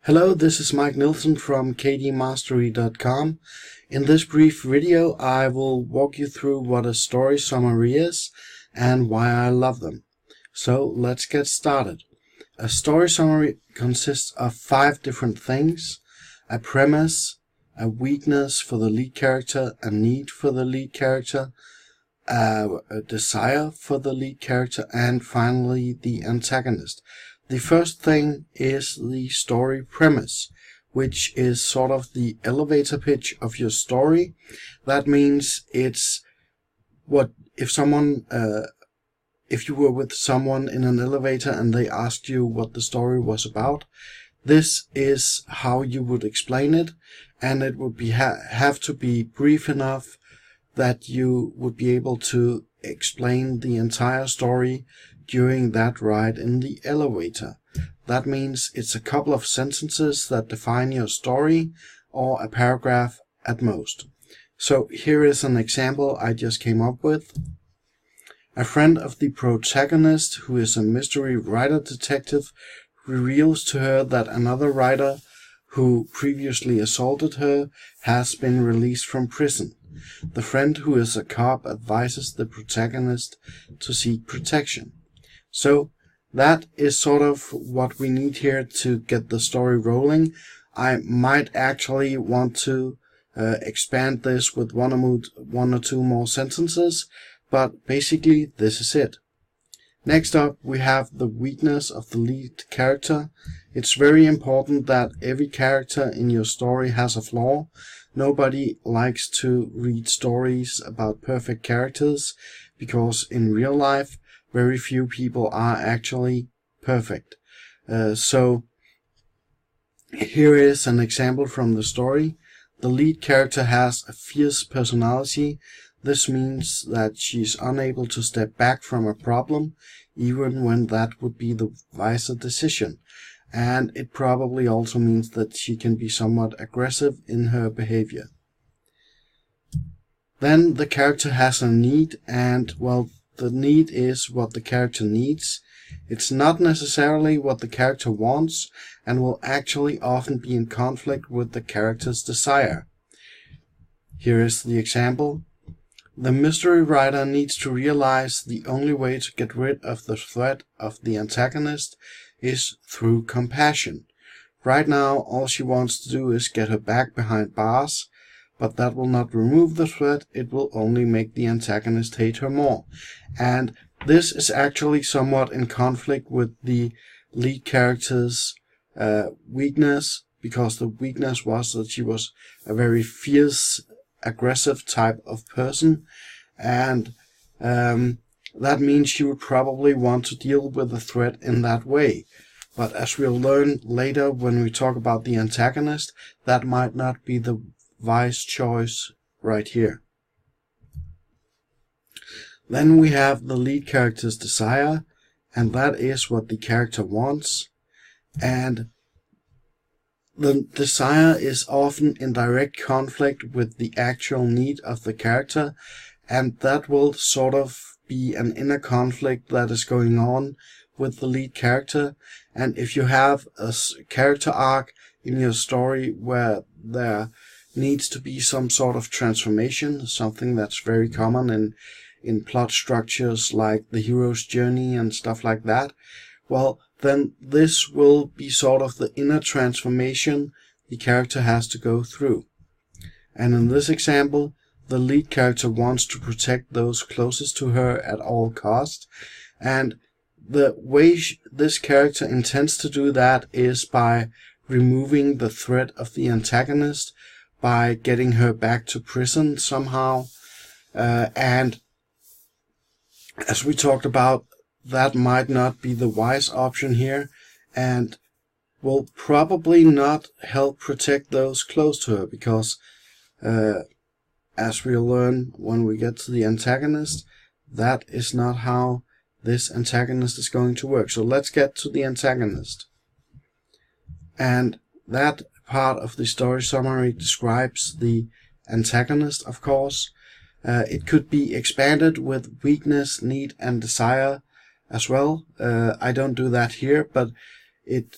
Hello, this is Mike Nilsson from kdmastery.com. In this brief video, I will walk you through what a story summary is and why I love them. So let's get started. A story summary consists of 5 different things: a premise, a weakness for the lead character, a need for the lead character, a desire for the lead character, and finally the antagonist. The first thing is the story premise, which is sort of the elevator pitch of your story. That means it's what if you were with someone in an elevator and they asked you what the story was about. This is how you would explain it, and it would have to be brief enough that you would be able to explain the entire story during that ride in the elevator. That means it's a couple of sentences that define your story, or a paragraph at most. So here is an example I just came up with. A friend of the protagonist, who is a mystery writer detective, reveals to her that another writer who previously assaulted her has been released from prison. The friend, who is a cop, advises the protagonist to seek protection. So that is sort of what we need here to get the story rolling. I might actually want to expand this with one or two more sentences, but basically this is it. Next up, we have the weakness of the lead character. It's very important that every character in your story has a flaw. Nobody likes to read stories about perfect characters, because in real life, very few people are actually perfect. So here is an example from the story. The lead character has a fierce personality. This means that she's unable to step back from a problem, even when that would be the wiser decision. And it probably also means that she can be somewhat aggressive in her behavior. Then the character has a need, and well, the need is what the character needs. It's not necessarily what the character wants, and will actually often be in conflict with the character's desire. Here is the example. The mystery writer needs to realize the only way to get rid of the threat of the antagonist is through compassion. Right now, all she wants to do is get her back behind bars, but that will not remove the threat. It will only make the antagonist hate her more. And this is actually somewhat in conflict with the lead character's weakness, because the weakness was that she was a very fierce, aggressive type of person, and that means she would probably want to deal with the threat in that way. But as we'll learn later when we talk about the antagonist, that might not be the wise choice right here. Then we have the lead character's desire, and that is what the character wants. And the desire is often in direct conflict with the actual need of the character, and that will sort of be an inner conflict that is going on with the lead character. And if you have a character arc in your story where there needs to be some sort of transformation, something that's very common in plot structures like the hero's journey and stuff like that, well, then this will be sort of the inner transformation the character has to go through. And in this example, the lead character wants to protect those closest to her at all costs, and the way this character intends to do that is by removing the threat of the antagonist, by getting her back to prison somehow. And as we talked about, that might not be the wise option here, and will probably not help protect those close to her, because as we'll learn when we get to the antagonist, that is not how this antagonist is going to work. So let's get to the antagonist. And that part of the story summary describes the antagonist, of course. It could be expanded with weakness, need, and desire as well. I don't do that here, but it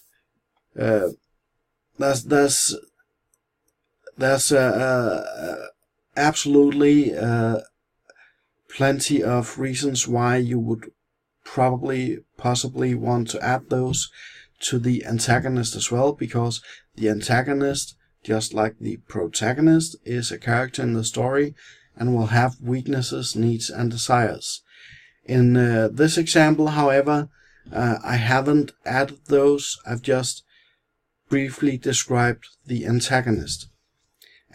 there's absolutely plenty of reasons why you would possibly want to add those to the antagonist as well, because the antagonist, just like the protagonist, is a character in the story and will have weaknesses, needs, and desires. In this example, however, I haven't added those. I've just briefly described the antagonist.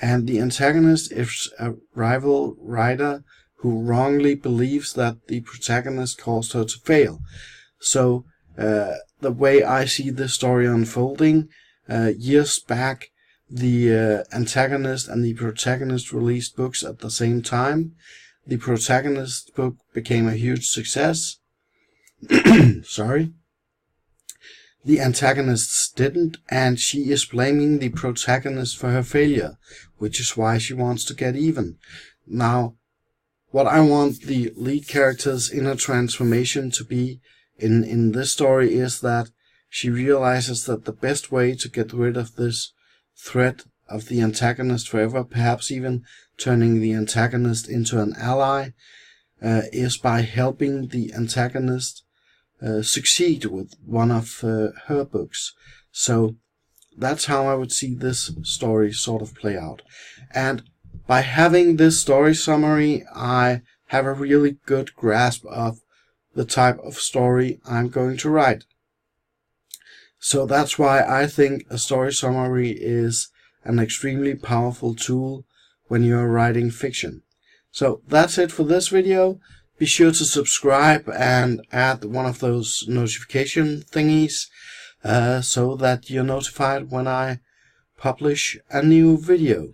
And the antagonist is a rival writer who wrongly believes that the protagonist caused her to fail. So the way I see this story unfolding, years back, the antagonist and the protagonist released books at the same time. The protagonist book became a huge success. Sorry. The antagonists didn't, and she is blaming the protagonist for her failure, which is why she wants to get even. Now, what I want the lead character's inner transformation to be in this story is that she realizes that the best way to get rid of this threat of the antagonist forever, perhaps even turning the antagonist into an ally, is by helping the antagonist succeed with one of her books. So that's how I would see this story sort of play out. And by having this story summary, I have a really good grasp of the type of story I'm going to write. So that's why I think a story summary is an extremely powerful tool when you're writing fiction. So that's it for this video. Be sure to subscribe and add one of those notification thingies so that you're notified when I publish a new video.